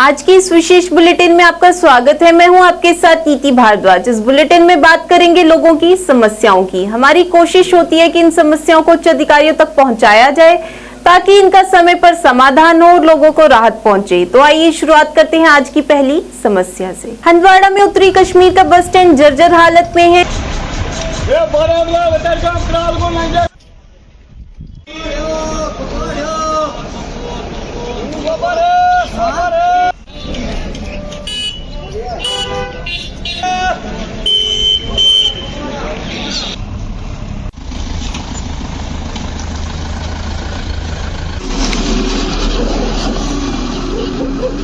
आज की इस विशेष बुलेटिन में आपका स्वागत है। मैं हूं आपके साथ नीति भारद्वाज। इस बुलेटिन में बात करेंगे लोगों की समस्याओं की। हमारी कोशिश होती है कि इन समस्याओं को उच्च अधिकारियों तक पहुंचाया जाए ताकि इनका समय पर समाधान हो और लोगों को राहत पहुंचे। तो आइए शुरुआत करते हैं आज की पहली समस्या से। हंदवाड़ा में उत्तरी कश्मीर का बस स्टैंड जर्जर हालत में है।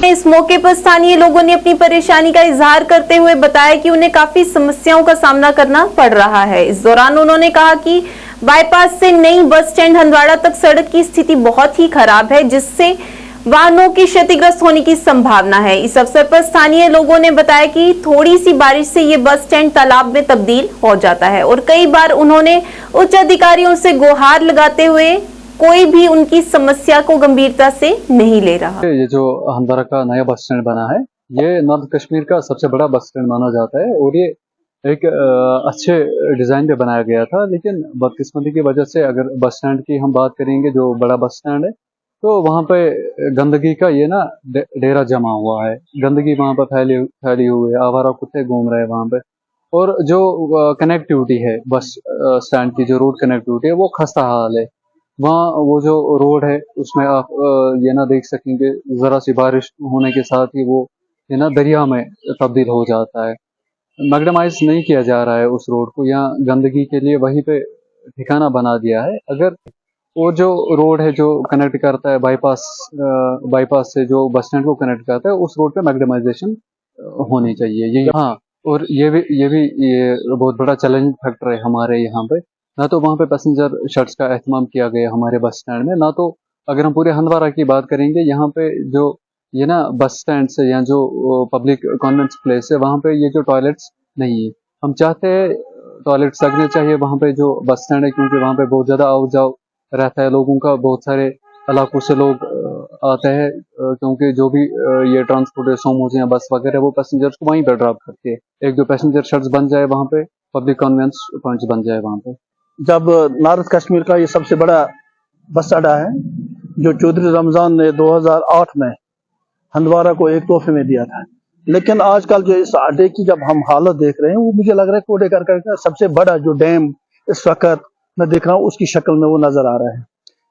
इस मौके पर स्थानीय लोगों ने अपनी परेशानी का इजहार करते हुए बताया कि उन्हें काफी समस्याओं का सामना करना पड़ रहा है। इस दौरान उन्होंने कहा कि बाईपास से नई बस स्टैंड हंदवाड़ा तक सड़क की स्थिति बहुत ही खराब है, जिससे वाहनों की क्षतिग्रस्त होने की संभावना है। इस अवसर पर स्थानीय लोगों ने बताया कि थोड़ी सी बारिश से ये बस स्टैंड तालाब में तब्दील हो जाता है और कई बार उन्होंने उच्च अधिकारियों से गुहार लगाते हुए कोई भी उनकी समस्या को गंभीरता से नहीं ले रहा। ये जो हंदवाड़ा का नया बस स्टैंड बना है, ये नॉर्थ कश्मीर का सबसे बड़ा बस स्टैंड माना जाता है और ये एक अच्छे डिजाइन पे बनाया गया था, लेकिन बदकिस्मती की वजह से अगर बस स्टैंड की हम बात करेंगे, जो बड़ा बस स्टैंड है, तो वहाँ पे गंदगी का ये ना डेरा जमा हुआ है। गंदगी वहाँ पर फैली हुई है, आवारा कुत्ते घूम रहे हैं वहाँ पे। और जो कनेक्टिविटी है बस स्टैंड की, जो रोड कनेक्टिविटी है, वो खस्ता हाल है। वहाँ वो जो रोड है उसमें आप ये ना देख सकेंगे, जरा सी बारिश होने के साथ ही वो ये ना दरिया में तब्दील हो जाता है। मैग्नेमाइज नहीं किया जा रहा है उस रोड को, यहाँ गंदगी के लिए वहीं पे ठिकाना बना दिया है। अगर वो जो रोड है जो कनेक्ट करता है बाईपास से जो बस स्टैंड को कनेक्ट करता है, उस रोड पे मैग्नेमाइजेशन होनी चाहिए। ये हाँ, और ये बहुत बड़ा चैलेंज फैक्टर है हमारे यहाँ पे। ना तो वहाँ पे पैसेंजर शेड्स का एहतमाम किया गया हमारे बस स्टैंड में, ना तो अगर हम पूरे हंदवाड़ा की बात करेंगे, यहाँ पे जो ये ना बस स्टैंड से या जो पब्लिक कॉन्वेंस प्लेस है, वहाँ पे ये जो टॉयलेट्स नहीं है। हम चाहते हैं टॉयलेट्स लगने चाहिए वहाँ पे जो बस स्टैंड है, क्योंकि वहाँ पे बहुत ज़्यादा आओ जाओ रहता है लोगों का। बहुत सारे इलाकों से लोग आते हैं, क्योंकि जो भी ये ट्रांसपोर्ट है, सोमोज या बस वगैरह, वो पैसेंजर्स को वहीं पर ड्रॉप करती है। एक दो पैसेंजर शेड्स बन जाए वहाँ पे, पब्लिक कॉन्वेंस पॉइंट्स बन जाए वहाँ पे। जब नॉर्थ कश्मीर का ये सबसे बड़ा बस अड्डा है, जो चौधरी रमजान ने 2008 में हंदवाड़ा को एक तोहफे में दिया था, लेकिन आजकल जो इस अड्डे की जब हम हालत देख रहे हैं, वो मुझे लग रहा है कोडे का सबसे बड़ा जो डैम इस वक्त मैं देख रहा हूँ, उसकी शक्ल में वो नजर आ रहा है।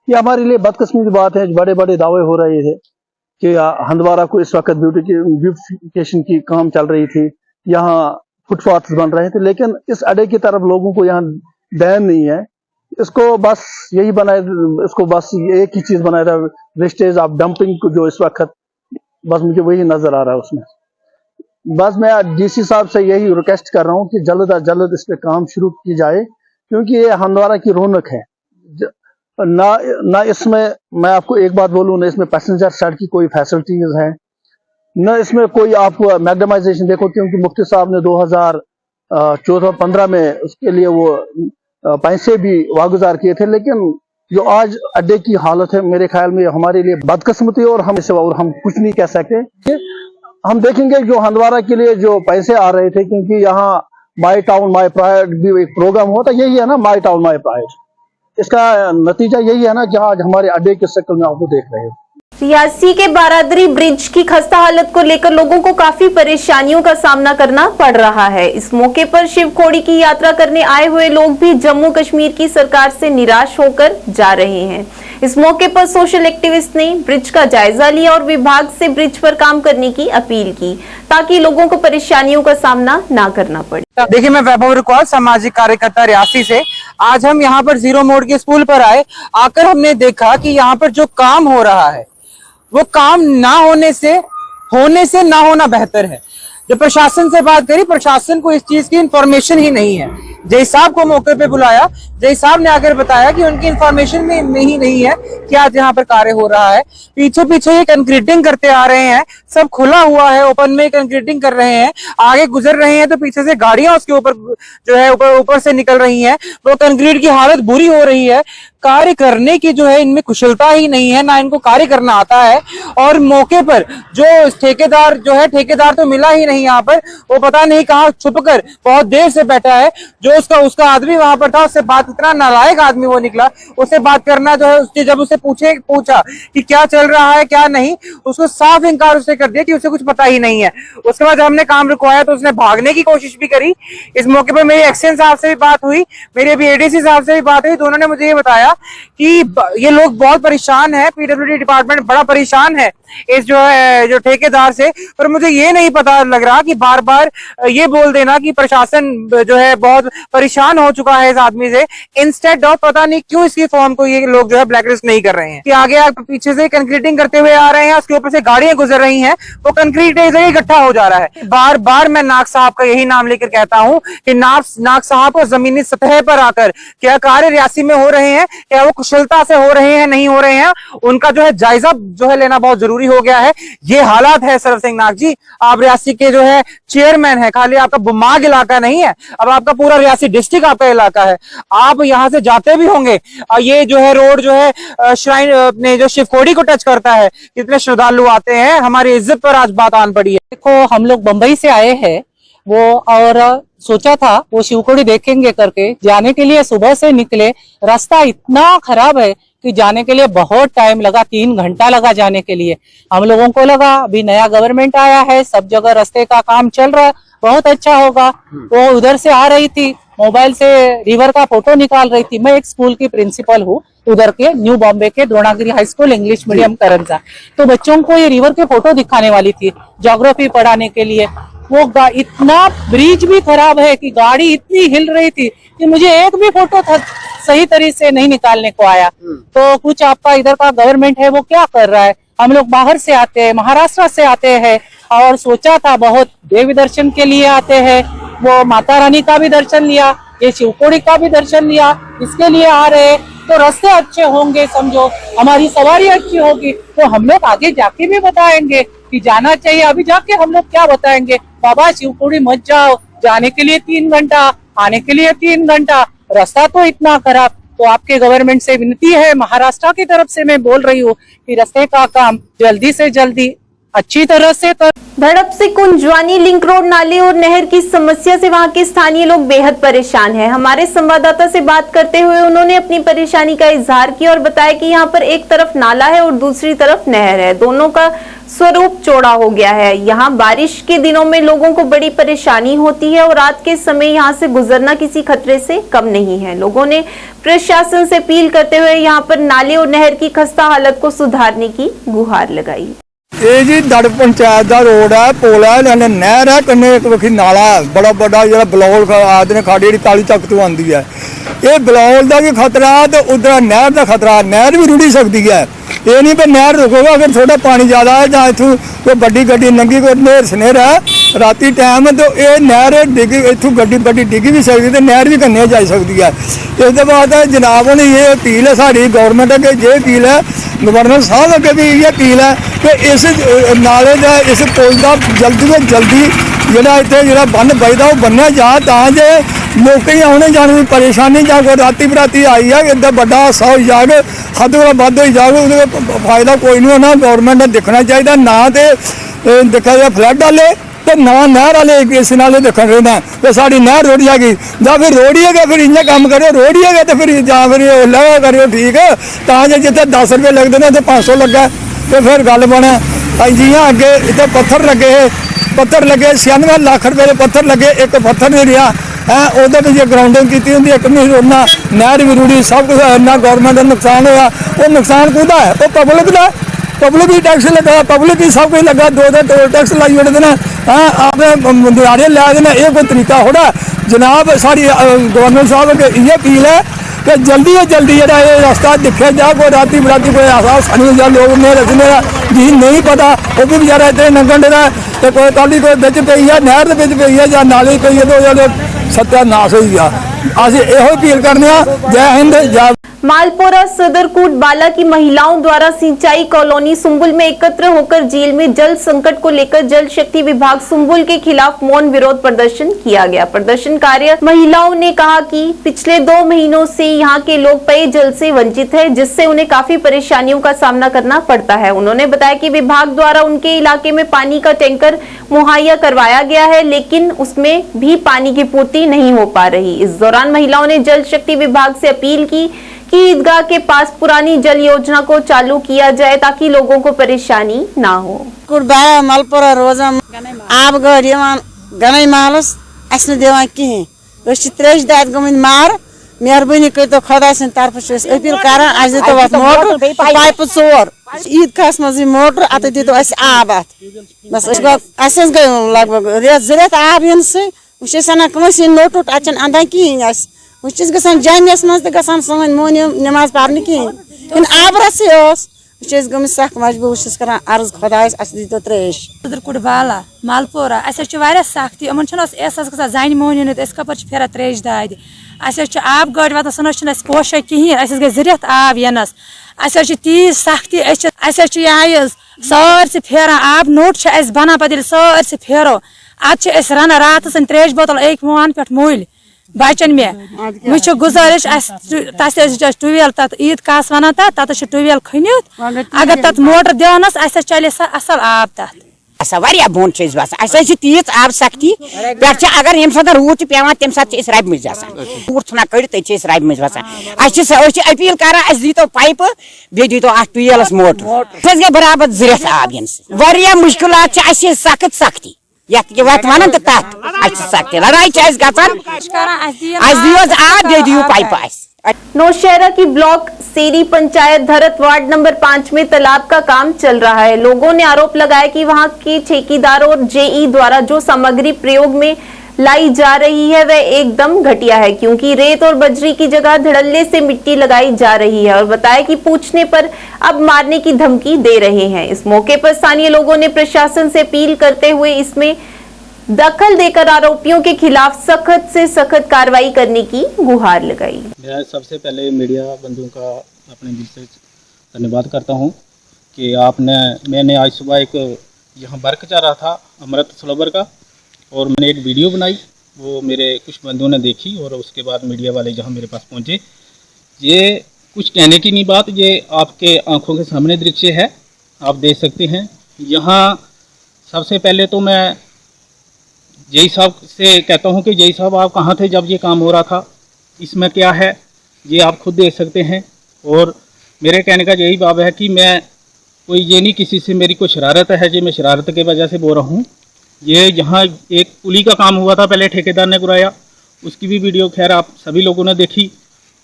ये हमारे लिए बदकिस्मती बात है। बड़े बड़े दावे हो रहे थे कि हंदवाड़ा को इस वक्त ब्यूटिफिकेशन की काम चल रही थी, यहाँ फुटपाथ बन रहे थे, लेकिन इस अड्डे की तरफ लोगों को यहाँ ध्यान नहीं है। इसको बस यही बनाए, इसको बस एक ही चीज बनाया था, वेस्टेज ऑफ डंपिंग को, जो इस वक्त बस मुझे वही नजर आ रहा है उसमें। बस मैं डीसी साहब से यही रिक्वेस्ट कर रहा हूँ कि जल्द अज जल्द इस पे काम शुरू की जाए, क्योंकि ये हंदवाड़ा की रौनक है ना। इसमें मैं आपको एक बात बोलूँ, ना इसमें पैसेंजर शेड की कोई फैसिलिटीज है, न इसमें कोई आपको मैग्नेमाइजेशन। देखो, क्योंकि मुफ्ती साहब ने 2014-15 में उसके लिए वो पैसे भी वागुजार किए थे, लेकिन जो आज अड्डे की हालत है, मेरे ख्याल में हमारे लिए बदकिस्मती और हम कुछ नहीं कह सकते। हम देखेंगे जो हंदवाड़ा के लिए जो पैसे आ रहे थे, क्योंकि यहाँ माई टाउन माई प्राइड भी एक प्रोग्राम होता, यही है ना, माई टाउन माई प्राइड। इसका नतीजा यही है ना कि आज हमारे अड्डे के शक्ल में आपको देख रहे हो। रियासी के बारादरी ब्रिज की खस्ता हालत को लेकर लोगों को काफी परेशानियों का सामना करना पड़ रहा है। इस मौके पर शिवखोड़ी की यात्रा करने आए हुए लोग भी जम्मू कश्मीर की सरकार से निराश होकर जा रहे हैं। इस मौके पर सोशल एक्टिविस्ट ने ब्रिज का जायजा लिया और विभाग से ब्रिज पर काम करने की अपील की, ताकि लोगों को परेशानियों का सामना ना करना पड़े। देखिए, मैं वैभव रिकॉर्ड, सामाजिक कार्यकर्ता रियासी से। आज हम यहाँ पर जीरो मोड़ के स्कूल पर आए। आकर हमने देखा कि यहाँ पर जो काम हो रहा है, वो काम ना होने से ना होना बेहतर है। जब प्रशासन से बात करी, प्रशासन को इस चीज की इंफॉर्मेशन ही नहीं है। जय साहब को मौके पे बुलाया, जय साहब ने आकर बताया कि उनकी इंफॉर्मेशन में नहीं है कि आज यहाँ पर कार्य हो रहा है। पीछे ये कंक्रीटिंग करते आ रहे हैं, सब खुला हुआ है, ओपन में कंक्रीटिंग कर रहे हैं। आगे गुजर रहे हैं तो पीछे से गाड़ियां उसके ऊपर जो है ऊपर से निकल रही हैं। वो कंक्रीट की हालत बुरी हो रही है। कार्य करने की जो है इनमें कुशलता ही नहीं है, ना इनको कार्य करना आता है। और मौके पर जो ठेकेदार जो है, ठेकेदार तो मिला ही नहीं यहाँ पर, वो पता नहीं कहाँ छुपकर बहुत देर से बैठा है। जो उसका आदमी वहां पर था, उससे बात, इतना नालायक आदमी वो निकला, उससे बात करना जो है, उससे जब उसे पूछा कि क्या चल रहा है क्या नहीं, उसको साफ इनकार उससे कर दिया कि उसे कुछ पता ही नहीं है। उसके बाद हमने काम रुकवाया तो उसने भागने की कोशिश भी करी। इस मौके पर मेरी एक्सचेंज साहब से भी बात हुई, मेरे अभी एडीसी साहब से भी बात हुई, दोनों ने मुझे ये बताया कि ये लोग बहुत परेशान है, पीडब्ल्यूडी डिपार्टमेंट बड़ा परेशान है इस जो ठेकेदार से। पर मुझे ये नहीं पता लग रहा कि बार बार ये बोल देना कि प्रशासन जो है बहुत परेशान हो चुका है इस आदमी से, इंस्टेड ऑफ पता नहीं क्यों इसकी फॉर्म को ये लोग जो है ब्लैकलिस्ट नहीं कर रहे हैं। कि आगे आप पीछे से कंक्रीटिंग करते हुए आ रहे हैं, उसके ऊपर से गाड़ियां गुजर रही हैं, वो कंक्रीट इकट्ठा हो जा रहा है। बार बार मैं नाग साहब का यही नाम लेकर कहता हूं कि नाग साहब को जमीनी सतह पर आकर क्या कार्य रियासी में हो रहे हैं, क्या वो कुशलता से हो रहे हैं नहीं हो रहे हैं, उनका जो है जायजा जो है लेना बहुत जरूरी हो गया है। ये हालात है सरव सिंह नाग जी, आप रियासी के जो है चेयरमैन है, खाली आपका बुमाग इलाका नहीं है, अब आपका पूरा रियासी डिस्ट्रिक्ट आपका इलाका है। आप यहां से जाते भी होंगे, ये जो है रोड जो है श्राइन अपने जो शिवखोड़ी को टच करता है, कितने श्रद्धालु आते हैं, हमारी इज्जत पर आज बात आन पड़ी है। देखो, हम लोग बंबई से आए हैं वो, और सोचा था वो शिवखोड़ी देखेंगे करके, जाने के लिए सुबह से निकले, रास्ता इतना खराब है कि जाने के लिए बहुत टाइम लगा, 3 घंटा लगा जाने के लिए। हम लोगों को लगा अभी नया गवर्नमेंट आया है, सब जगह रास्ते का काम चल रहा है, बहुत अच्छा होगा। वो उधर से आ रही थी, मोबाइल से रिवर का फोटो निकाल रही थी। मैं एक स्कूल की प्रिंसिपल हूँ उधर के न्यू बॉम्बे के Dronagiri high school English medium Karanja, तो बच्चों को ये रिवर के फोटो दिखाने वाली थी ज्योग्राफी पढ़ाने के लिए। वो इतना ब्रिज भी खराब है कि गाड़ी इतनी हिल रही थी कि मुझे एक भी फोटो सही तरीके से नहीं निकालने को आया। तो कुछ आपका इधर का गवर्नमेंट है वो क्या कर रहा है। हम लोग बाहर से आते हैं, महाराष्ट्र से आते हैं, और सोचा था बहुत देवी दर्शन के लिए आते हैं, वो माता रानी का भी दर्शन लिया, ये शिवखोड़ी का भी दर्शन लिया, इसके लिए आ रहे तो रास्ते अच्छे होंगे, समझो हमारी सवारी अच्छी होगी, तो हम लोग आगे जाके भी बताएंगे कि जाना चाहिए। अभी जाके हम लोग क्या बताएंगे, बाबा शिवखोड़ी मत जाओ, जाने के लिए 3 घंटा, आने के लिए 3 घंटा, रास्ता तो इतना खराब। तो आपके गवर्नमेंट से विनती है, महाराष्ट्र की तरफ से मैं बोल रही हूँ कि रास्ते का काम जल्दी से जल्दी अच्छी तरह से कर। धड़प से कुंजवानी लिंक रोड, नाले और नहर की समस्या से वहां के स्थानीय लोग बेहद परेशान हैं। हमारे संवाददाता से बात करते हुए उन्होंने अपनी परेशानी का इजहार किया और बताया कि यहाँ पर एक तरफ नाला है और दूसरी तरफ नहर है, दोनों का स्वरूप चौड़ा हो गया है। यहाँ बारिश के दिनों में लोगों को बड़ी परेशानी होती है और रात के समय यहाँ से गुजरना किसी खतरे से कम नहीं है। लोगों ने प्रशासन से अपील करते हुए यहाँ पर नाले और नहर की खस्ता हालत को सुधारने की गुहार लगाई। ਇਹ ਜੀ ਦੜ ਪੰਚਾਇਤ ਦਾ ਰੋਡ ਹੈ, ਪੁਲ ਹੈ, ਨਾਲੇ ਨਹਿਰ ਹੈ, ਕੰਨੇ ਇੱਕ ਵਖੀ ਨਾਲਾ ਹੈ ਬੜਾ ਵੱਡਾ, ਜਿਹੜਾ ਬਲੌਲ ਆਦਿ ਨੇ ਖਾੜੀ ਜਿਹੜੀ ਤਾਲੀ ਚੱਕ ਤੋਂ ਆਉਂਦੀ ਹੈ। ਇਹ ਬਲੌਲ ਦਾ ਵੀ ਖਤਰਾ ਤੇ ਉਧਰ ਨਹਿਰ ਦਾ ਖਤਰਾ, ਨਹਿਰ ਵੀ ਰੁੜੀ ਸਕਦੀ ਹੈ। ਇਹ ਨਹੀਂ ਵੀ ਨਹਿਰ ਰੁਕੇਗਾ ਅਗਰ ਥੋੜਾ ਪਾਣੀ ਜ਼ਿਆਦਾ ਹੈ ਜਾਂ ਇੱਥੋਂ ਕੋਈ ਵੱਡੀ ਗੱਡੀ ਨੰਗੀ ਕੋਈ ਨਹਿਰ ਸਨੇਰ ਹੈ ਰਾਤੀ ਟਾਈਮ ਤੇ ਇਹ ਨਹਿਰ ਡਿੱਗ ਇੱਥੋਂ ਗੱਡੀ ਵੱਡੀ ਡਿੱਗ ਵੀ ਸਕਦੀ ਤੇ ਨਹਿਰ ਵੀ ਕੰਨੇ ਜਾ ਸਕਦੀ ਹੈ। ਇਸ ਤੋਂ ਬਾਅਦ ਜਨਾਬ ਨੇ ਇਹ ਅਪੀਲ ਹੈ ਸਾਡੀ ਗਵਰਨਮੈਂਟ ਅੱਗੇ, ਇਹ ਅਪੀਲ ਹੈ गवर्नर साहब अगे भी ये अपील है कि इस नाले का, इस पुल का जल्दी तो जल्दी जोड़ा इतने जो बन बजदा वो बनया जा, जे लोग आने जाने की परेशानी या कोई राती बराती आई है इतना बड़ा हादसा हो जाए, हद कोला बद हो जाए, उसका फायदा कोई नहीं होना। गवर्नमेंट ने देखना चाहिए ना तो देखा जाए फ्लड वाले तो ना नहर वाले इस नाले देखना रहना तो साड़ी नहर रोड़ी आ गई, या फिर रोड़ी है फिर इं काम करो, रोड़ी है तो फिर या फिर लगा करो ठीक है, तो जो जितने 10 रुपये लगते हैं तो 500 लगा तो फिर गल बने। जी अगे इतने पत्थर लगे 96 लाख रुपये के पत्थर लगे, एक पत्थर नहीं रहा है, वो ग्राउंडिंग की होंगी, एक नहीं रोड़ना, नहर भी रुड़ी, सब कुछ इन्ना गवर्नमेंट का नुकसान होया। वो नुकसान कुदा है, वो पब्लिक का, पब्लिक भी टैक्स लगा, पब्लिक ही सब कुछ लगा, 2 टोल टैक्स लाई उड़ते हैं, आपने दिहाड़ियाँ लै देना, ये कोई तरीका थोड़ा। जनाब साड़ी गवर्नर साहब अगे ये अपील है कि जल्दी से जल्दी जो रास्ता दिखे जा, कोई राती बराती कोई ऐसा नहीं जा, लोग मेरे जी नहीं पता वो भी बेचारा इतने नंगन डे तो कोई कल कोई बिच पई है, नहर के पई है या नाली पई है तो सत्यानाश हो गया। असीं इहो अपील करने जय हिंद जय। मालपुरा सदरकोट बाला की महिलाओं द्वारा सिंचाई कॉलोनी सुंबुल में एकत्र होकर झील में जल संकट को लेकर जल शक्ति विभाग सुंबुल के खिलाफ मौन विरोध प्रदर्शन किया गया। प्रदर्शनकारी महिलाओं ने कहा कि पिछले 2 महीनों से यहां के लोग पेयजल से वंचित है, जिससे उन्हें काफी परेशानियों का सामना करना पड़ता है। उन्होंने बताया कि विभाग द्वारा उनके इलाके में पानी का टैंकर मुहैया करवाया गया है, लेकिन उसमें भी पानी की पूर्ति नहीं हो पा रही। इस दौरान महिलाओं ने जल शक्ति विभाग से अपील की कि ईदगाह के पास पुरानी जल योजना को चालू किया जाए ताकि लोगों को परेशानी ना हो। मालपुरा रोजान आब गने मालस दिवान कहें 3 दाद गमत मार मेहरबानी कर खुदा सद तरफ अपील कर मोटर पाइप 4 ईदगाह मज मोटर अत दो आब अत बस गई लगभग रेत 2 रेत आब इन सह नोट अत अंदा कहें ग जामियस मज सन मोहन नमाज पार कहें आबरस गम सख मजबूर कर अर्ज खुदा दो त्रेश सदरकोट बाला मालपुरा सख्ती इन एहसास ग जान मोहन कपर फेरा त्रेश दाद आब गाड़ वात सो पोशा कहें गई 2 रेत आब यनस तीज सख्ती यह सारे फेरान आब नोट बना पे सारे फेरो अत रन रात त्रेश बोतल एक मोहन पे मूल बचन मे वो गुजारिश ट्यूबवेल तथ ईदगाह वन तथ ट्यूबवेल खनित अगर तथ मोटर दिवानस चले असल आब तथ बोन बसान तीज आब सख्ती पे अगर ये सात रूद पे तम सात रब मज रूद छा कड़ तक रब मज बसान अपील कर दीतो पाइप बे दीतो ट्यूबवेलस मोटर गई बराबर 2 रेत आब इन मुश्किलात सख्त सख्ती वन तो तथ सख्ती लड़ाई दियो पाइप। नौशहरा की ब्लॉक सेरी पंचायत धरत वार्ड नंबर 5 में तालाब का काम चल रहा है। लोगों ने आरोप लगाया कि वहां के ठेकेदार और जेई द्वारा जो सामग्री प्रयोग में लाई जा रही है वह एकदम घटिया है, क्योंकि रेत और बजरी की जगह धड़ल्ले से मिट्टी लगाई जा रही है और बताया कि पूछने पर अब मारने की धमकी दे रहे हैं। इस मौके पर स्थानीय लोगों ने प्रशासन से अपील करते हुए इसमें दखल देकर आरोपियों के खिलाफ सख्त से सख्त कार्रवाई करने की गुहार लगाई। मैं सबसे पहले मीडिया बंधुओं का अपने दिल से धन्यवाद करता हूं कि मैंने आज सुबह एक यहाँ वर्क चल रहा था अमृत सरोवर का और मैंने एक वीडियो बनाई, वो मेरे कुछ बंधुओं ने देखी और उसके बाद मीडिया वाले जहाँ मेरे पास पहुँचे। ये कुछ कहने की नहीं बात, ये आपके आंखों के सामने दृश्य है, आप देख सकते हैं। यहाँ सबसे पहले तो मैं जय साहब से कहता हूँ कि जय साहब आप कहाँ थे जब ये काम हो रहा था, इसमें क्या है ये आप खुद देख सकते हैं। और मेरे कहने का यही भाव है कि मैं कोई ये नहीं किसी से मेरी कोई शरारत है जी मैं शरारत की वजह से बोल रहा हूँ। ये यहाँ एक पुली का काम हुआ था, पहले ठेकेदार ने कराया, उसकी भी वीडियो खैर आप सभी लोगों ने देखी।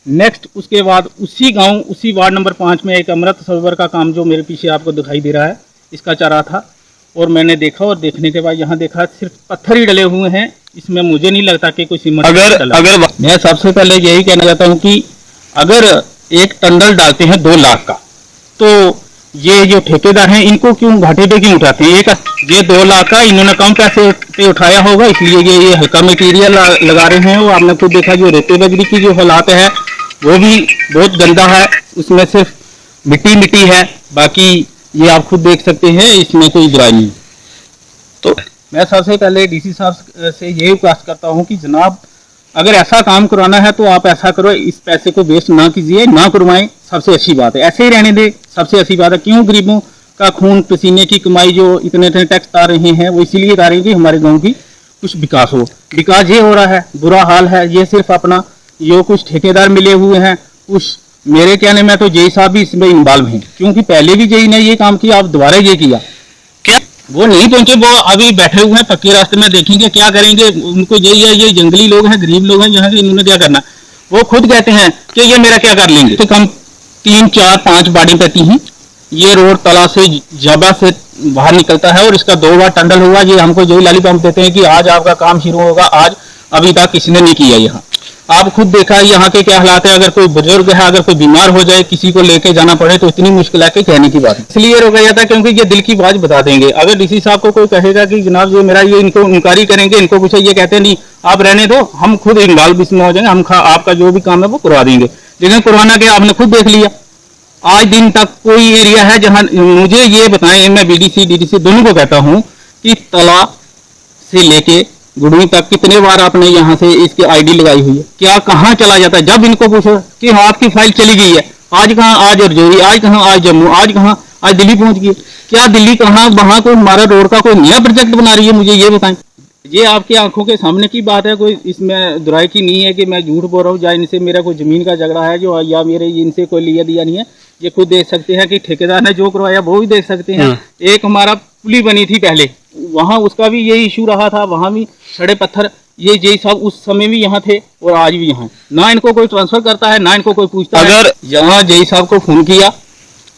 नेक्स्ट उसके बाद उसी गांव उसी वार्ड नंबर 5 में एक अमृत सरोवर का काम जो मेरे पीछे आपको दिखाई दे रहा है इसका चल रहा था और मैंने देखा और देखने के बाद यहाँ देखा सिर्फ पत्थर ही डले हुए हैं, इसमें मुझे नहीं लगता कि कोई सीमेंट अगर मैं सबसे पहले यही कहना चाहता हूँ कि अगर एक टंडल डालते हैं 2 लाख का तो ये जो ठेकेदार हैं इनको क्यों घाटे पे क्यों उठाते हैं? ये 2 लाख का इन्होंने कम पैसे पे उठाया होगा, इसलिए ये हल्का मटेरियल लगा रहे हैं। वो आपने खुद देखा जो रेते बजरी की जो हालात है वो भी बहुत गंदा है, उसमें सिर्फ मिट्टी है, बाकी ये आप खुद देख सकते हैं, इसमें कोई बुराई नहीं। तो मैं सबसे पहले डीसी साहब से यही रिक्वेस्ट करता हूँ कि जनाब अगर ऐसा काम करवाना है तो आप ऐसा करो, इस पैसे को वेस्ट ना कीजिए, ना करवाएं, सबसे अच्छी बात है, ऐसे ही रहने दें, सबसे अच्छी बात है। क्यों गरीबों का खून पसीने की कमाई जो इतने टैक्स आ रहे हैं वो इसीलिए आ रहे हैं कि हमारे गांव की कुछ विकास हो। विकास ये हो रहा है, बुरा हाल है, ये सिर्फ अपना जो कुछ ठेकेदार मिले हुए हैं, कुछ मेरे कहने में तो जेई साहब भी इसमें इन्वॉल्व हैं, क्योंकि पहले भी जेई ने ये काम किया, अब दोबारा ये किया। क्या वो नहीं पहुंचे, वो अभी बैठे हुए हैं पक्के रास्ते में, देखेंगे क्या करेंगे। उनको यही है, ये जंगली लोग हैं, गरीब लोग हैं, यहाँ से इन्होंने क्या करना। वो खुद कहते हैं कि ये मेरा क्या कर लेंगे। तो कम 3, 4, 5 बाड़ी पेटी हैं, ये रोड तला से जाबा से बाहर निकलता है और इसका 2 बार टंडल हुआ। ये हमको यही लॉलीपॉप देते हैं कि आज आपका काम शुरू होगा, आज अभी तक किसी ने नहीं किया। यहाँ आप खुद देखा यहाँ के क्या हालात है, अगर कोई बुजुर्ग है, अगर कोई बीमार हो जाए, किसी को लेके जाना पड़े तो इतनी मुश्किल है कि कहने की बात। इसलिए रोका जाता है क्योंकि ये दिल की बात बता देंगे। अगर डीसी साहब को कोई कहेगा कि जनाब ये मेरा ये इनको इंक्वायरी करेंगे, इनको कुछ ये कहते हैं नहीं आप रहने दो, हम खुद इन्वॉल्व इसमें हो जाएंगे, हम आपका जो भी काम है वो करवा देंगे। लेकिन कोरोना के आपने खुद देख लिया, आज दिन तक कोई एरिया है जहां, मुझे ये बताएं, मैं बीडीसी डीडीसी दोनों को कहता हूं कि तला से लेके गुड़वी तक कितने बार आपने यहाँ से इसकी आईडी लगाई हुई है, क्या कहाँ चला जाता है? जब इनको पूछो कि हाँ आपकी फाइल चली गई है, आज कहाँ, आज रजौरी, आज कहाँ, आज जम्मू, आज कहाँ, आज दिल्ली पहुंच गई, क्या दिल्ली कहाँ, वहां कोई हमारा रोड का कोई नया प्रोजेक्ट बना रही है? मुझे ये बताएं। ये आपकी आंखों के सामने की बात है, कोई इसमें दुराई की नहीं है कि मैं झूठ बोल रहा हूँ, या इनसे मेरा कोई जमीन का झगड़ा है जो, या मेरे इनसे कोई लिया दिया नहीं है। ये खुद देख सकते हैं कि ठेकेदार ने जो करवाया वो भी देख सकते हैं। एक हमारा पुली बनी थी पहले, वहाँ उसका भी यही इशू रहा था, वहाँ भी सड़े पत्थर, ये जय साहब उस समय भी यहाँ थे और आज भी यहाँ। ना इनको कोई ट्रांसफर करता है, ना इनको कोई पूछता है। अगर यहाँ जय साहब को फोन किया,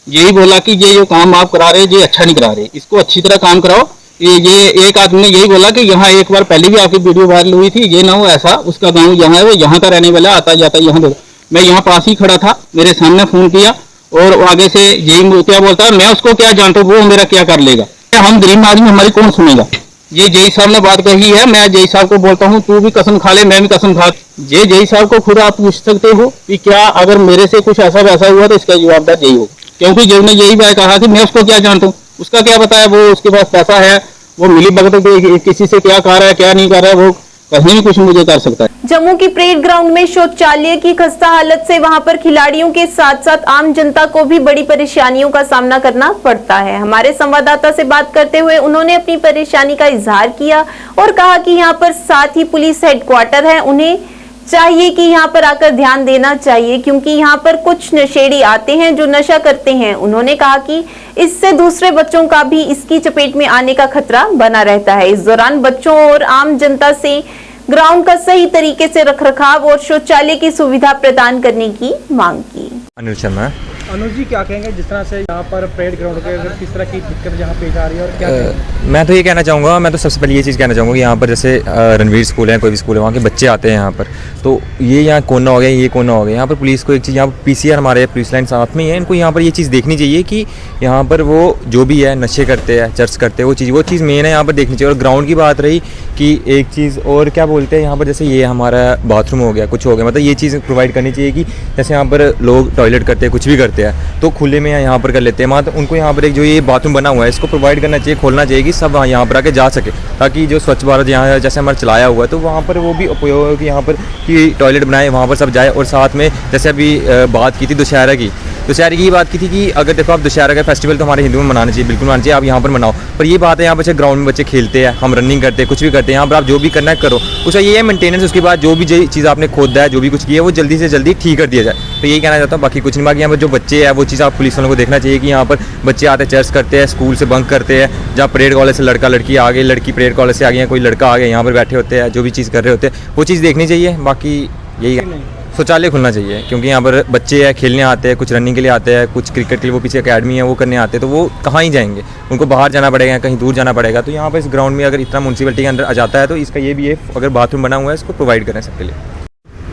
यही बोला कि ये जो काम आप करा रहे ये अच्छा नहीं करा रहे, इसको अच्छी तरह काम कराओ। ये एक आदमी ने यही बोला कि यहाँ एक बार पहले भी आपकी वीडियो वायरल हुई थी, ये ना हो ऐसा, उसका गाँव यहाँ है, वो यहाँ का रहने वाला, आता जाता यहाँ देखो। मैं यहाँ पास ही खड़ा था, मेरे सामने फोन किया और आगे से यही क्या बोलता है, मैं उसको क्या जानता हूँ, वो मेरा क्या कर लेगा, हम गरीब आदमी, हमारी कौन सुनेगा। ये जय साहब ने बात कही है, मैं जय साहब को बोलता हूँ तू भी कसम खा ले, मैं भी कसम खा। ये जय साहब को खुद आप पूछ सकते हो कि क्या अगर मेरे से कुछ ऐसा वैसा हुआ तो इसका जवाबदार यही हो, क्योंकि जब ने यही बात कहा कि मैं उसको क्या जानता हूँ, उसका क्या पता है, वो उसके पास पैसा है, वो मिली भगत किसी से क्या कर रहा है क्या नहीं कर रहा है, वो कहीं भी कुछ मुझे कर सकता है। जम्मू की परेड ग्राउंड में शौचालय की खस्ता हालत से वहां पर खिलाड़ियों के साथ साथ आम जनता को भी बड़ी परेशानियों का सामना करना पड़ता है। हमारे संवाददाता से बात करते हुए उन्होंने अपनी परेशानी का इजहार किया और कहा कि यहां पर साथ ही पुलिस हेडक्वार्टर है, उन्हें चाहिए कि यहाँ पर आकर ध्यान देना चाहिए, क्योंकि यहाँ पर कुछ नशेड़ी आते हैं जो नशा करते हैं। उन्होंने कहा कि इससे दूसरे बच्चों का भी इसकी चपेट में आने का खतरा बना रहता है। इस दौरान बच्चों और आम जनता से ग्राउंड का सही तरीके से रखरखाव और शौचालय की सुविधा प्रदान करने की मांग की। अनिल शर्मा। अनुज जी, क्या कहेंगे जिस तरह से यहाँ पर परेड ग्राउंड के किस तरह की दिक्कत यहाँ पेश आ रही है और क्या मैं तो ये कहना चाहूँगा, मैं तो सबसे पहले ये चीज़ कहना चाहूँगा कि यहाँ पर जैसे रणवीर स्कूल है, कोई भी स्कूल है, वहाँ के बच्चे आते हैं यहाँ पर, तो ये यहाँ कोना हो गया, ये कोना हो गया। यहाँ पर पुलिस को एक चीज़, यहाँ पर पीसीआर हमारे पुलिस लाइन साथ में ही है, इनको यहाँ पर ये चीज़ देखनी चाहिए कि यहाँ पर वो जो भी है नशे करते हैं, चर्च करते हैं, वो चीज़ मेन है यहाँ पर देखनी चाहिए। और ग्राउंड की बात रही कि एक चीज़ और क्या बोलते हैं यहाँ पर, जैसे ये हमारा बाथरूम हो गया, कुछ हो गया, मतलब ये चीज़ प्रोवाइड करनी चाहिए कि जैसे यहाँ पर लोग टॉयलेट करते हैं, कुछ भी करते हैं तो खुले में यहाँ पर कर लेते हैं, मतलब उनको यहाँ पर एक जो ये बाथरूम बना हुआ है इसको प्रोवाइड करना चाहिए, खोलना चाहिए कि सब यहाँ पर आके जा सके, ताकि जो स्वच्छ भारत यहाँ जैसे हमारा चलाया हुआ है तो वहाँ पर वो भी उपयोग हो कि यहाँ पर कि टॉयलेट बनाए, वहाँ पर सब जाए। और साथ में जैसे अभी बात की थी दशहरा की बात की थी कि अगर देखो आप दशहरा का फेस्टिवल तो हमारे हिंदुओं में मनाना चाहिए, बिल्कुल मनाना चाहिए, आप यहाँ पर मनाओ। पर ये बात है यहाँ पर ग्राउंड में बच्चे खेलते हैं, हम रनिंग करते हैं, कुछ भी करते हैं, यहाँ पर आप जो भी करना है करो, उसका ये है मेंटेनेंस। उसके बाद जो भी चीज़ आपने खोदा है, जो भी कुछ किया है वो जल्दी से जल्दी ठीक कर दिया जाए। तो यही कहना चाहता हूँ, बाकी कुछ नहीं। बाकी यहाँ पर जो बच्चे हैं वो चीज़ आप पुलिस वालों को देखना चाहिए कि यहाँ पर बच्चे आते हैं, चर्च करते हैं, स्कूल से बंक करते हैं, जहाँ परेड कॉलेज से लड़का लड़की आ गई, लड़की परेड कॉलेज से आ गई है, कोई लड़का आ गया, यहाँ पर बैठे होते हैं, जो भी चीज़ कर रहे होते हैं वो चीज़ देखनी चाहिए। बाकी यही है, शौचालय खुलना चाहिए, क्योंकि यहाँ पर बच्चे हैं, खेलने आते हैं, कुछ रनिंग के लिए आते हैं, कुछ क्रिकेट के लिए वो पीछे अकेडमी है वो करने आते हैं, तो वो कहाँ ही जाएंगे, उनको बाहर जाना पड़ेगा, कहीं दूर जाना पड़ेगा। तो यहाँ पर इस ग्राउंड में अगर इतना म्यूनसिपलिटी के अंदर आ जाता है तो इसका ये भी है, अगर बाथरूम बना हुआ है इसको प्रोवाइड करें सबके लिए।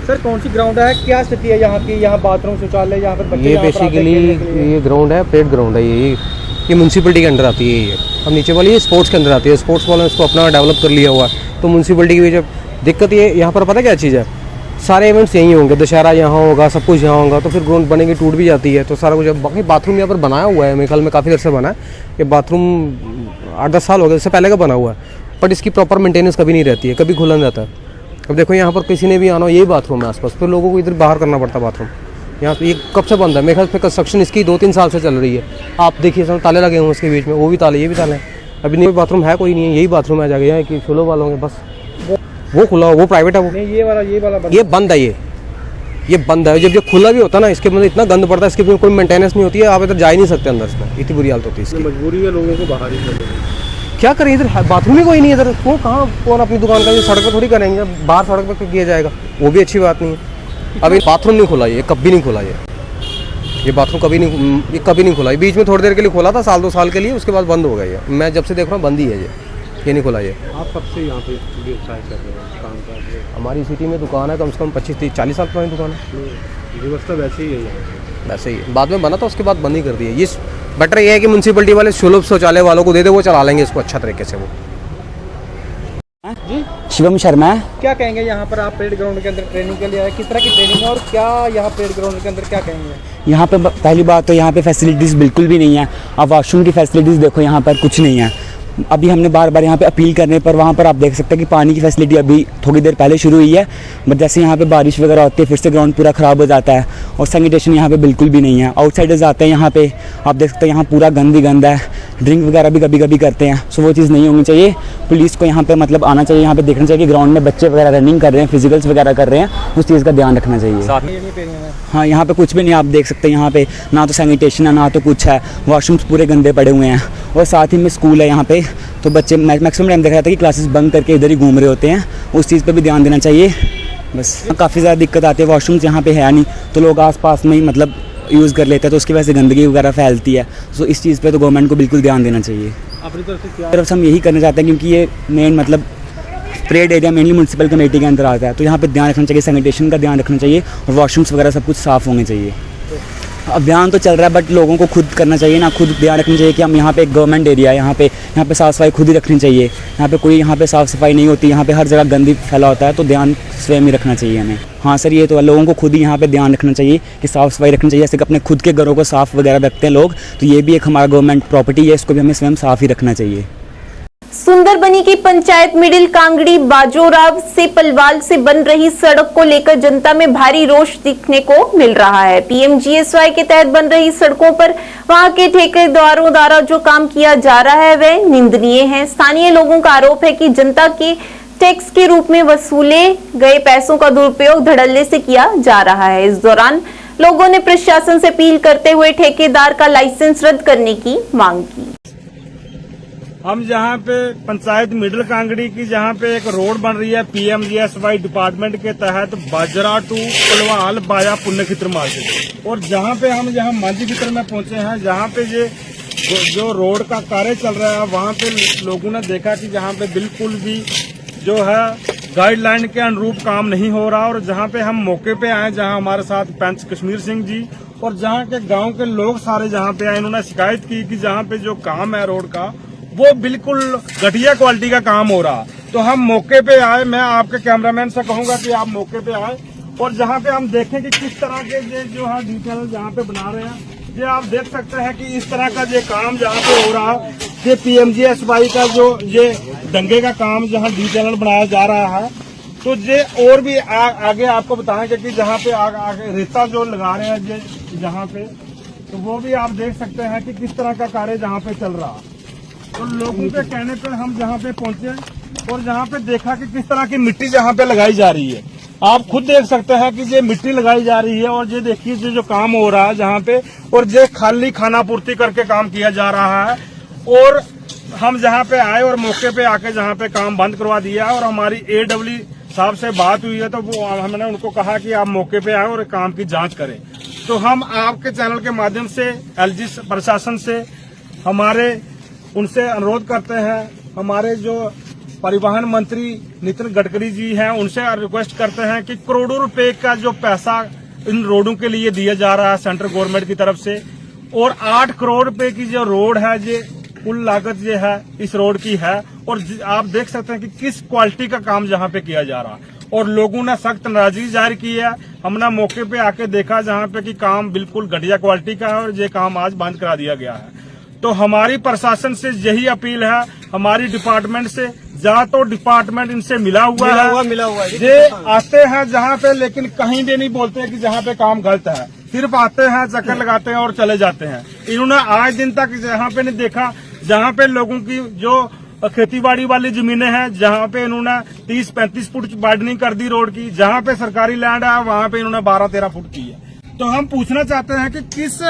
सर, कौन सी ग्राउंड है, क्या स्थिति है यहाँ की, यहाँ बाथरूम शौचालय, यहाँ पर बच्चे, ये बेसिकली ये ग्राउंड है, परेड ग्राउंड है, ये म्यूनसिपलिटी के अंदर आती है। ये अब नीचे वाली ये स्पोर्ट्स के अंदर आती है, स्पोर्ट्स वालों ने इसको अपना डेवलप कर लिया हुआ है। तो म्यूनसिपलिटी की जब दिक्कत ये यहाँ पर पता क्या चीज़ है, सारे इवेंट्स यहीं होंगे, दशहरा यहाँ होगा, सब कुछ यहाँ होगा, तो फिर ग्राउंड बनेगी, टूट भी जाती है, तो सारा कुछ। बाकी बाथरूम यहाँ पर बनाया हुआ है, मेरे ख्याल में काफ़ी देर से बना है ये बाथरूम, 8-10 साल हो गए, इससे पहले का बना हुआ है, बट इसकी प्रॉपर मेंटेनेंस कभी नहीं रहती है, कभी खुला नहीं रहता है। अब देखो यहाँ पर किसी ने भी आना हो, यही बाथरूम है आसपास, फिर लोगों को इधर बाहर करना पड़ता है बाथरूम। यहाँ ये कब से बंद है, मेरे ख्याल से कंस्ट्रक्शन इसकी 2-3 साल से चल रही है। आप देखिए सब ताले लगे हुए उसके बीच में, वो भी ताले, ये भी ताले हैं। अभी नहीं, बाथरूम है कोई नहीं है, यही बाथरूम है, जाके यहाँ कि फ्लो वालों के बस वो खुला, वो प्राइवेट है, वो ये वाला ये बंद है, ये बंद है। जब ये खुला भी होता है ना, इसके अंदर इतना गंद पड़ता है, इसके कोई मेंटेनेंस नहीं होती है, आप इधर जा ही नहीं सकते अंदर, इसमें इतनी बुरी हालत होती है इसकी। मजबूरी है लोगों को बाहर ही करने, क्या करें, इधर बाथरूम ही कोई नहीं है इधर, वो कहाँ कौन अपनी दुकान का, ये सड़क पर थोड़ी करेंगे, बाहर सड़क पर किया जाएगा, वो भी अच्छी बात नहीं है। अभी बाथरूम नहीं खुला, ये कभी नहीं खुला, ये बाथरूम कभी नहीं खुला। बीच में थोड़ी देर के लिए खोला था, 1-2 साल के लिए, उसके बाद बंद हो गया ये। मैं जब से देख रहा हूँ बंद ही है ये नहीं खुला। ये आप कब से यहाँ पे व्यवसाय कर रहे हो, काम कर रहे हो? हमारी सिटी में दुकान है कम से कम 25-40 साल पुरानी दुकान है। व्यवस्था वैसे ही है, वैसे ही बाद में बना था, उसके बाद बंद ही कर दिया। ये बेटर ये है कि म्यूनसिपलिटी वाले सुलभ शौचालय वालों को दे दे, वो चला लेंगे इसको अच्छा तरीके से। वो शिवम शर्मा है। क्या कहेंगे यहाँ पर आप परेड ग्राउंड के अंदर ट्रेनिंग के लिए आए, किस तरह की ट्रेनिंग है और क्या यहाँ परेड ग्राउंड के अंदर क्या कहेंगे? यहाँ पे पहली बात तो यहाँ पे फैसिलिटीज़ बिल्कुल भी नहीं है। आप वॉशरूम की फैसिलिटीज़ देखो, यहाँ पर कुछ नहीं है। अभी हमने बार बार यहाँ पे अपील करने पर वहाँ पर आप देख सकते हैं कि पानी की फैसिलिटी अभी थोड़ी देर पहले शुरू हुई है, बट जैसे यहाँ पे बारिश वगैरह होती है फिर से ग्राउंड पूरा ख़राब हो जाता है और सैनिटेशन यहाँ पे बिल्कुल भी नहीं है। आउटसाइडर्स आते हैं यहाँ पे, आप देख सकते हैं यहाँ पूरा गंद ही गंद है, ड्रिंक वगैरह भी कभी कभी करते हैं। सो वो चीज़ नहीं होनी चाहिए। पुलिस को यहाँ पे मतलब आना चाहिए, यहाँ पे देखना चाहिए कि ग्राउंड में बच्चे वगैरह रनिंग कर रहे हैं, फिजिकल्स वगैरह कर रहे हैं, उस चीज़ का ध्यान रखना चाहिए। हाँ, यहाँ पे कुछ भी नहीं, आप देख सकते हैं यहाँ पे ना तो सैनिटेशन है ना तो कुछ है, वॉशरूम्स पूरे गंदे पड़े हुए हैं और साथ ही में स्कूल है यहाँ पे, तो बच्चे मैक्सिमम टाइम देखा जाता है कि क्लासेस बंक करके इधर ही घूम रहे होते हैं, उस चीज़ पे भी ध्यान देना चाहिए। बस काफ़ी ज़्यादा दिक्कत आती है, वॉशरूम्स यहाँ पे है नहीं तो लोग आसपास में ही मतलब यूज़ कर लेते हैं, तो उसकी वजह से गंदगी वगैरह फैलती है। सो इस चीज़ पे तो गवर्नमेंट को बिल्कुल ध्यान देना चाहिए। अपनी तरफ से हम यही करना चाहते हैं क्योंकि ये मेन मतलब parade area mainly municipal committee के अंदर आता है, तो यहाँ पे ध्यान रखना चाहिए, सैनिटेशन का ध्यान रखना चाहिए और वॉशरूम्स वगैरह सब कुछ साफ़ होने चाहिए। अभियान तो चल रहा है बट लोगों को खुद करना चाहिए ना, खुद ध्यान रखना चाहिए कि हम यहाँ पे एक गवर्नमेंट एरिया है, यहाँ पे साफ़ सफाई खुद ही रखनी चाहिए। यहाँ पे कोई यहाँ पे साफ़ सफाई नहीं होती, यहाँ पे हर जगह गंदी फैला होता है, तो ध्यान स्वयं ही रखना चाहिए हमें। हाँ सर, ये तो लोगों को खुद ही यहाँ पे ध्यान रखना चाहिए कि साफ़ सफाई रखनी चाहिए। जैसे कि अपने खुद के घरों को साफ़ वगैरह रखते हैं लोग, तो ये भी एक हमारा गवर्नमेंट प्रॉपर्टी है, इसको भी हमें स्वयं साफ़ ही रखना चाहिए। सुंदरबनी की पंचायत मिडिल कांगड़ी बाजोराव से पलवाल से बन रही सड़क को लेकर जनता में भारी रोष दिखने को मिल रहा है। पीएमजीएसवाई के तहत बन रही सड़कों पर वहां के ठेकेदारों द्वारा जो काम किया जा रहा है वह निंदनीय है। स्थानीय लोगों का आरोप है कि जनता के टैक्स के रूप में वसूले गए पैसों का दुरुपयोग धड़ल्ले से किया जा रहा है। इस दौरान लोगों ने प्रशासन से अपील करते हुए ठेकेदार का लाइसेंस रद्द करने की मांग की। हम जहाँ पे पंचायत मिडिल कांगड़ी की जहाँ पे एक रोड बन रही है पीएमजीएसवाई डिपार्टमेंट के तहत बाजरा टू पलवाल बाया पुण्यक्षेत्र मार्केट, और जहाँ पे हम यहाँ मांझी क्षेत्र में पहुंचे हैं, जहाँ पे ये जो रोड का कार्य चल रहा है वहाँ पे लोगों ने देखा कि जहाँ पे बिल्कुल भी जो है गाइडलाइन के अनुरूप काम नहीं हो रहा, और जहाँ पे हम मौके पे आए, जहाँ हमारे साथ पंच कश्मीर सिंह जी और जहाँ के गाँव के लोग सारे जहाँ पे आए, इन्होंने शिकायत की कि जहाँ पे जो काम है रोड का वो बिल्कुल घटिया क्वालिटी का काम हो रहा। तो हम मौके पे आए, मैं आपके कैमरामैन से कहूंगा कि आप मौके पे आए और जहाँ पे हम देखें कि किस तरह के ये जो है डिटेल जहाँ पे बना रहे हैं, ये आप देख सकते हैं कि इस तरह का ये काम जहाँ पे हो रहा है, ये पीएमजीएसवाई का जो ये दंगे का काम जहाँ डिटेल बनाया जा रहा है, तो ये और भी आगे आपको बताएंगे कि जहाँ पे आगे रेता जो लगा रहे हैं ये जहाँ पे, तो वो भी आप देख सकते हैं कि किस तरह का कार्य जहाँ पे चल रहा है। तो लोगों के कहने पर हम जहाँ पे पहुंचे और जहाँ पे देखा कि किस तरह की मिट्टी जहाँ पे लगाई जा रही है, आप खुद देख सकते हैं कि ये मिट्टी लगाई जा रही है और ये देखिए जो काम हो रहा है जहाँ पे, और ये खाली खाना पूर्ति करके काम किया जा रहा है। और हम जहाँ पे आए और मौके पे आके जहाँ पे काम बंद करवा दिया, और हमारी AW साहब से बात हुई है, तो वो हमने उनको कहा कि आप मौके पे आए और काम की जाँच करें। तो हम आपके चैनल के माध्यम से LG प्रशासन से हमारे उनसे अनुरोध करते हैं, हमारे जो परिवहन मंत्री नितिन गडकरी जी हैं उनसे रिक्वेस्ट करते हैं कि करोड़ों रुपए का जो पैसा इन रोडों के लिए दिया जा रहा है सेंट्रल गवर्नमेंट की तरफ से, और 8 करोड़ रुपए की जो रोड है ये कुल लागत ये है इस रोड की है, और आप देख सकते हैं कि किस क्वालिटी का काम जहाँ पे किया जा रहा है, और लोगों ने सख्त नाराजगी जाहिर की है। हमने मौके पे आके देखा जहाँ पे कि काम बिल्कुल घटिया क्वालिटी का है और ये काम आज बंद करा दिया गया है। तो हमारी प्रशासन से यही अपील है, हमारी डिपार्टमेंट से, जहाँ तो डिपार्टमेंट इनसे मिला हुआ है, ये आते हैं जहाँ पे, लेकिन कहीं भी नहीं बोलते कि जहाँ पे काम गलत है, सिर्फ आते हैं, चक्कर लगाते हैं और चले जाते हैं। इन्होंने आज दिन तक जहाँ पे नहीं देखा जहाँ पे लोगों की जो खेतीबाड़ी वाली जमीनें हैं, जहाँ पे इन्होंने 30-35 फुट वाइडनिंग कर दी रोड की, जहाँ पे सरकारी लैंड है वहाँ पे इन्होंने 12-13 फुट की है। तो हम पूछना चाहते हैं कि किस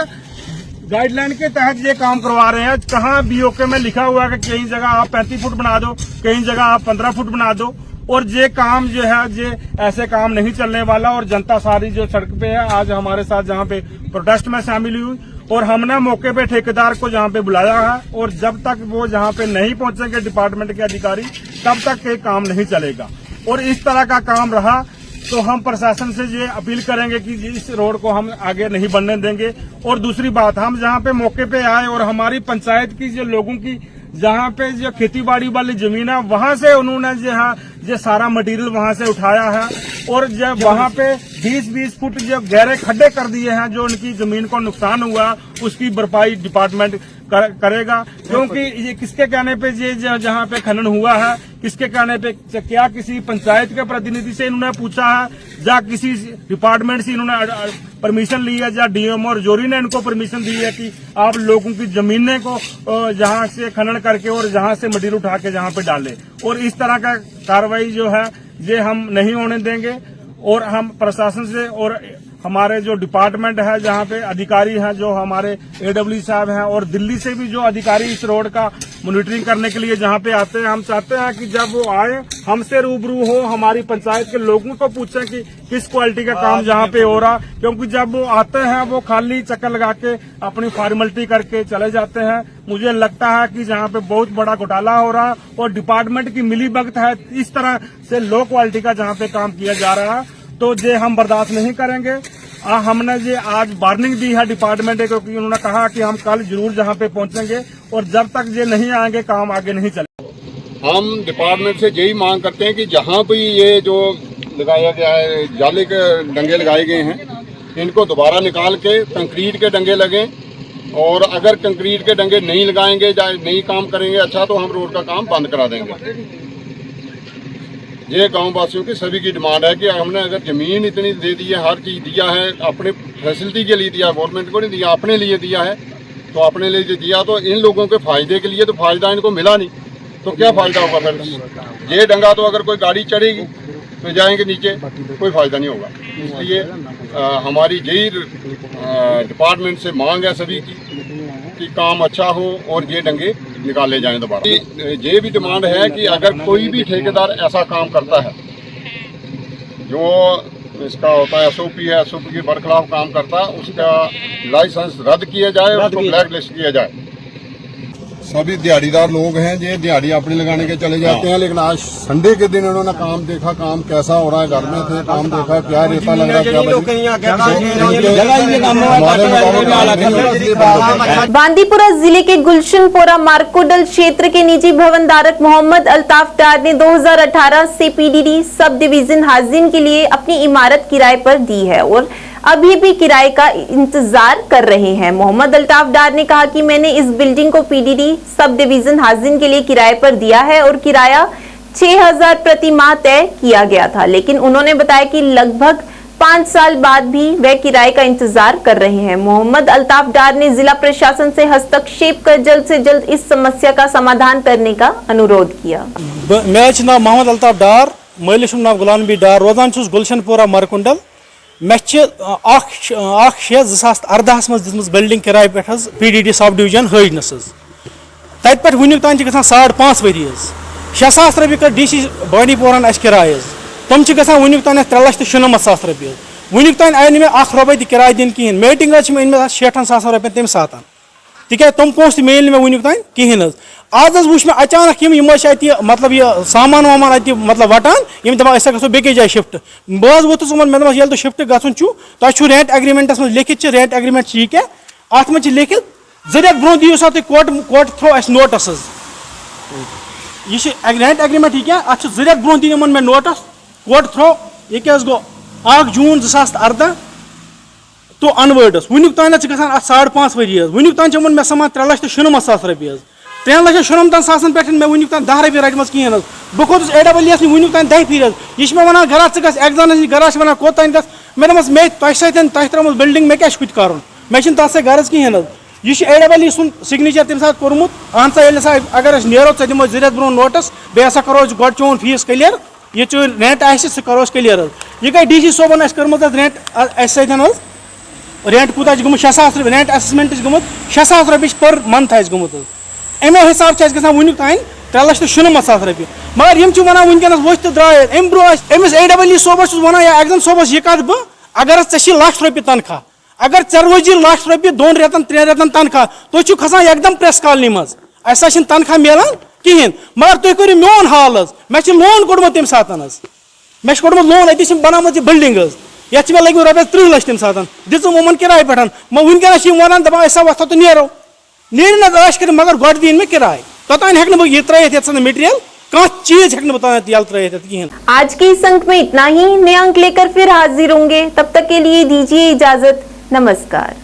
गाइडलाइन के तहत ये काम करवा रहे हैं। कहाँ BOK में लिखा हुआ है कि कहीं जगह आप 35 फुट बना दो, कहीं जगह आप 15 फुट बना दो, और ये काम जो है ये ऐसे काम नहीं चलने वाला। और जनता सारी जो सड़क पे है आज हमारे साथ जहाँ पे प्रोटेस्ट में शामिल हुई, और हमने मौके पे ठेकेदार को जहाँ पे बुलाया है, और जब तक वो जहाँ पे नहीं पहुंचेंगे डिपार्टमेंट के अधिकारी तब तक ये काम नहीं चलेगा। और इस तरह का काम रहा तो हम प्रशासन से ये अपील करेंगे कि इस रोड को हम आगे नहीं बनने देंगे। और दूसरी बात, हम जहाँ पे मौके पे आए और हमारी पंचायत की जो लोगों की जहाँ पे जो खेती बाड़ी वाली जमीन है वहां से उन्होंने जो सारा मटेरियल वहां से उठाया है और जब वहां पे 20-20 फुट जो गहरे खड्डे कर दिए हैं, जो उनकी जमीन को नुकसान हुआ उसकी भरपाई डिपार्टमेंट करेगा। क्योंकि ये किसके कहने पे ये जहाँ पे खनन हुआ है, किसके कहने पे, क्या किसी पंचायत के प्रतिनिधि से इन्होंने पूछा है या किसी डिपार्टमेंट से इन्होंने परमिशन ली है, या डीएम और जोरी ने इनको परमिशन दी है कि आप लोगों की जमीनें को जहाँ से खनन करके और जहाँ से मटेरियल उठा के जहाँ पे डाले। और इस तरह का कार्रवाई जो है ये हम नहीं होने देंगे और हम प्रशासन से और हमारे जो डिपार्टमेंट है, जहाँ पे अधिकारी हैं जो हमारे एडब्ल्यू साहब हैं और दिल्ली से भी जो अधिकारी इस रोड का मॉनिटरिंग करने के लिए जहाँ पे आते हैं, हम चाहते हैं कि जब वो आए हमसे रूबरू हो, हमारी पंचायत के लोगों को पूछें कि किस क्वालिटी का काम जहाँ पे हो रहा। क्योंकि जब वो आते हैं वो खाली चक्कर लगा के अपनी फॉर्मेलिटी करके चले जाते हैं। मुझे लगता है कि जहाँ पे बहुत बड़ा घोटाला हो रहा और डिपार्टमेंट की मिलीभगत है, इस तरह से लो क्वालिटी का जहाँ पे काम किया जा रहा है, तो ये हम बर्दाश्त नहीं करेंगे। हमने ये आज वार्निंग दी है डिपार्टमेंट को, क्योंकि उन्होंने कहा कि हम कल जरूर जहाँ पे पहुंचेंगे और जब तक ये नहीं आएंगे काम आगे नहीं चलेगा। हम डिपार्टमेंट से यही मांग करते हैं कि जहाँ भी ये जो लगाया गया है, जाले के डंगे लगाए गए हैं, इनको दोबारा निकाल के कंक्रीट के डंगे लगें। और अगर कंक्रीट के डंगे नहीं लगाएंगे या नहीं काम करेंगे अच्छा, तो हम रोड का काम बंद करा देंगे। ये गांव वासियों की सभी की डिमांड है कि हमने अगर जमीन इतनी दे दी है, हर चीज़ दिया है, अपने फैसिलिटी के लिए दिया, गवर्नमेंट को नहीं दिया, अपने लिए दिया है, तो अपने लिए दिया तो इन लोगों के फायदे के लिए, तो फायदा इनको मिला नहीं तो क्या फायदा होगा फिर। ये डंगा तो अगर कोई गाड़ी चढ़ेगी तो जाएंगे नीचे, कोई फायदा नहीं होगा। इसलिए हमारी यही डिपार्टमेंट से मांग है सभी की कि काम अच्छा हो और ये डंगे निकाले जाएं दोबारा। ये भी डिमांड है कि अगर कोई भी ठेकेदार ऐसा काम करता है जो इसका होता है एसओपी है, एसओपी के बरखिलाफ काम करता है, उसका लाइसेंस रद्द किया जाए, उसको ब्लैक लिस्ट किया जाए। सभी दिहाड़ीदार लोग हैं, ये दिहाड़ी अपने लगाने के चले जाते हैं, लेकिन आज संडे के दिन उन्होंने काम देखा, काम कैसा हो रहा है, घर में थे, काम देखा, क्या रेता लग रहा है। बांदीपुरा जिले के गुलशनपुरा मार्कोडल क्षेत्र के निजी भवन धारक मोहम्मद अल्ताफ डार ने 2018 से पीडीडी सब डिवीजन हाजिन के लिए अपनी इमारत किराए पर दी है और अभी भी किराए का इंतजार कर रहे हैं। मोहम्मद अल्ताफ डार ने कहा कि मैंने इस बिल्डिंग को पीडीडी सब डिवीजन हाजिन के लिए किराए पर दिया है और किराया 6000 प्रति माह तय किया गया था, लेकिन उन्होंने बताया कि लगभग 5 साल बाद भी वे किराए का इंतजार कर रहे हैं। मोहम्मद अल्ताफ डार ने जिला प्रशासन से हस्तक्षेप कर जल्द से जल्द इस समस्या का समाधान करने का अनुरोध किया। मैं नाम मोहम्मद अल्ताफ डार, मालिक नाम गुलाम नबी डार, रोजान गुलशनपुरा मारकुंडल। मे 6/6/2018 मज बिल्डिंग किराए पे पीडीडी सब डिवीजन हाजनस तत पे वुनिक तान 5.5 वरी 6,000 रुपये कर डीसी बांडीपोरान किराए तम वुनिक तान 3,97,000 रुपये। वुनिक तान आई मे 1 रुपये किराए दिन कहें। मीटिंग मे 60,000 रुपये तम सात तिक तम पोस्ट मिल मे वुनिक तान कहें। आज वो मे अचानक मतलब यह सामान वामान अत मतलब वटान दपान गो बेस जाए शिफ्ट। बह वोथस मे ये तो शिफ्ट गु तुम रेंट एग्रीमेंटस मज लिखित रेंट एग्रीमेंट यह क्या अत मे लिखित 2 रेत ब्रो दियो सा कोर्ट थ्रो अस नोटिस यह रेंट एग्रीमेंट यह क्या अत 2 रेत ब्रो दिन मे नोटिस कोर्ट थ्रो यह क्या गो 1 जून 2018 तो अनवर्डस वुनिक तान 5.5 वरी वुनिक तान मे समान 3,97,000 रुपये 3,97,000 पे मे वुनिक तान 10 रुपये रटम कहें। बह खोस AWS वुनिक तान 10 फिर यह मे वन गरा एग्जाम नश गरा वन कोत मे दस मे तुम त्रोमुत बिल्डिंग मे क्या कर मे तथ सा गर्ज कहें। यह AWS सुन सिग्नेचर तम सात कोर्मुत अहन सा अगर नो 2 रेत ब्रो नोटिस बे करो गो चोन फीस क्लियर ये रेंट सह करो क्लियर। यह गई DC सोबन कर्मुत रेंट रेंट कूत गुत 6,000 रुपये रेंट असेसमेंट गुत 6,000 रुपये पर मंथ गुत अमे हिसाब से वुनिक तान 3,97,000 रुपये। मगर यम वन वनकस वो तो द्राय अम bro Amish AWS Sobers one या एग्जाम सोबस यह कत बह अगर ₹1,00,000 रुपये तनख्वाह अगर रोजी ₹1,00,000 रुपये 2 रेतन 3 रेतन तनख्वाह तुम खसान एकदम प्रेस कॉलोनी मज तनख्वाह मिलान कहें। मगर तुम करो मोन हाल मे लोन कोड़मुत तम सात मे कोड़मुत लोन अत बनाम बिल्डिंग ये मे लगे रॉपिस 30 लाख तम सात दिम किराए पे वनकस वन दपान सा वथा तो नो नीर कर मगर गो दिन मे किराए तोतान हेक न ये त्रयित ये मटेरियल कह चीज हेक न बता यल त्रयित कहीं। आज के इस अंक में इतना ही। नए अंक लेकर फिर हाजिर होंगे, तब तक के लिए दीजिए इजाजत। नमस्कार।